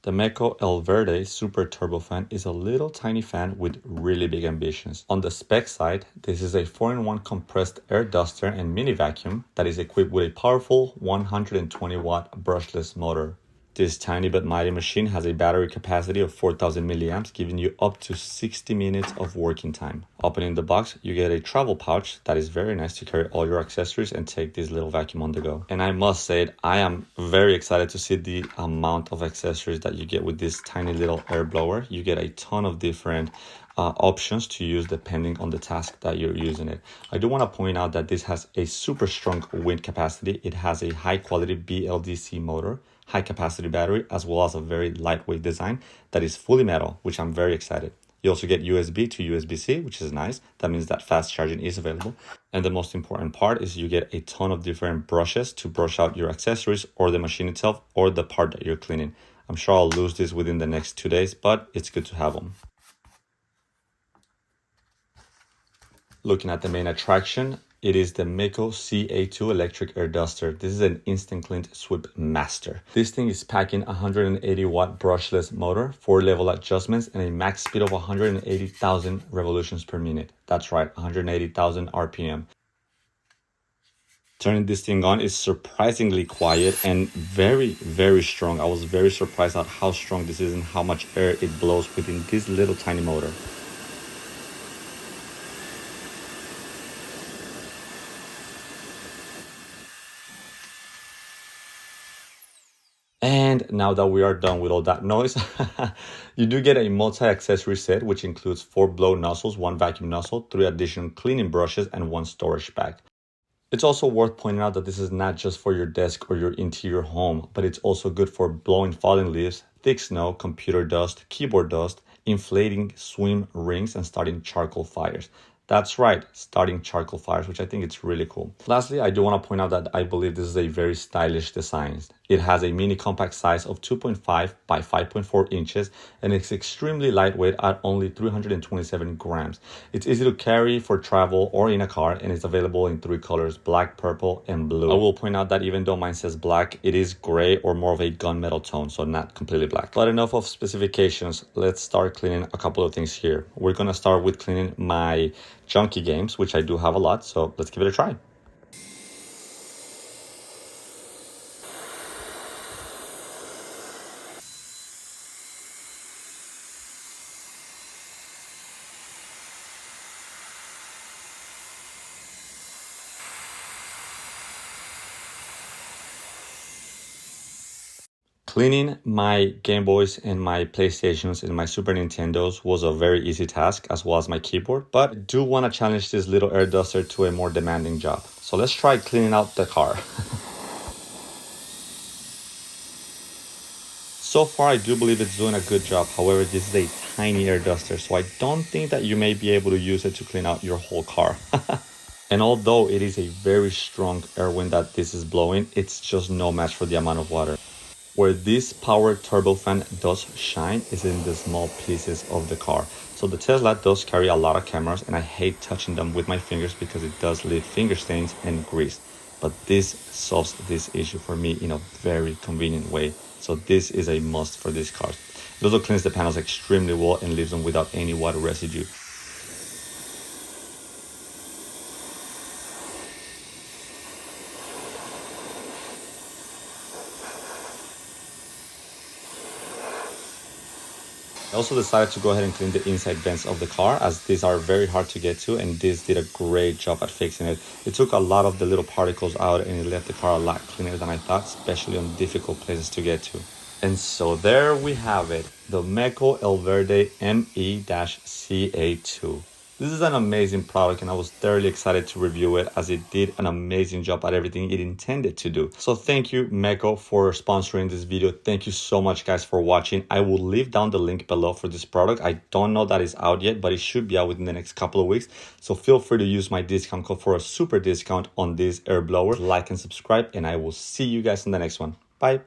The Meco El Verde Super Turbo Fan is a little tiny fan with really big ambitions. On the spec side, this is a 4-in-1 compressed air duster and mini vacuum that is equipped with a powerful 120 watt brushless motor. This tiny but mighty machine has a battery capacity of 4,000 milliamps, giving you up to 60 minutes of working time. Opening the box, you get a travel pouch that is very nice to carry all your accessories and take this little vacuum on the go. And I must say, I am very excited to see the amount of accessories that you get with this tiny little air blower. You get a ton of different options to use depending on the task that you're using it. I do want to point out that this has a super strong wind capacity. It has a high quality BLDC motor, high capacity battery, as well as a very lightweight design that is fully metal, which I'm very excited. You also get USB to USB-C, which is nice. That means that fast charging is available. And the most important part is you get a ton of different brushes to brush out your accessories or the machine itself or the part that you're cleaning. I'm sure I'll lose this within the next 2 days, but it's good to have them. Looking at the main attraction, it is the Meco CA2 electric air duster. This is an instant clean sweep master. This thing is packing 180 watt brushless motor, 4 level adjustments, and a max speed of 180,000 revolutions per minute. That's right, 180,000 RPM. Turning this thing on is surprisingly quiet and very, very strong. I was very surprised at how strong this is and how much air it blows within this little tiny motor. And now that we are done with all that noise, you do get a multi-accessory set, which includes 4 blow nozzles, 1 vacuum nozzle, 3 additional cleaning brushes, and 1 storage bag. It's also worth pointing out that this is not just for your desk or your interior home, but it's also good for blowing fallen leaves, thick snow, computer dust, keyboard dust, inflating swim rings, and starting charcoal fires. That's right, starting charcoal fires, which I think it's really cool. Lastly, I do want to point out that I believe this is a very stylish design. It has a mini compact size of 2.5 by 5.4 inches and it's extremely lightweight at only 327 grams. It's easy to carry for travel or in a car and it's available in 3 colors, black, purple, and blue. I will point out that even though mine says black, it is gray or more of a gunmetal tone, so not completely black. But enough of specifications, let's start cleaning a couple of things here. We're gonna start with cleaning my junky games, which I do have a lot, so let's give it a try. Cleaning my Game Boys and my PlayStations and my Super Nintendos was a very easy task, as well as my keyboard, but I do want to challenge this little air duster to a more demanding job. So let's try cleaning out the car. So far, I do believe it's doing a good job. However, this is a tiny air duster, so I don't think that you may be able to use it to clean out your whole car. And although it is a very strong air wind that this is blowing, it's just no match for the amount of water. Where this power turbo fan does shine is in the small pieces of the car. So the Tesla does carry a lot of cameras and I hate touching them with my fingers because it does leave finger stains and grease. But this solves this issue for me in a very convenient way. So this is a must for these cars. It also cleans the panels extremely well and leaves them without any water residue. I also decided to go ahead and clean the inside vents of the car, as these are very hard to get to, and this did a great job at fixing it. It took a lot of the little particles out and it left the car a lot cleaner than I thought, especially on difficult places to get to. And so there we have it, the Meco El Verde ME-CA2. This is an amazing product and I was thoroughly excited to review it, as it did an amazing job at everything it intended to do. So thank you, Meco, for sponsoring this video. Thank you so much, guys, for watching. I will leave down the link below for this product. I don't know that it's out yet, but it should be out within the next couple of weeks. So feel free to use my discount code for a super discount on this air blower. Like and subscribe, and I will see you guys in the next one. Bye.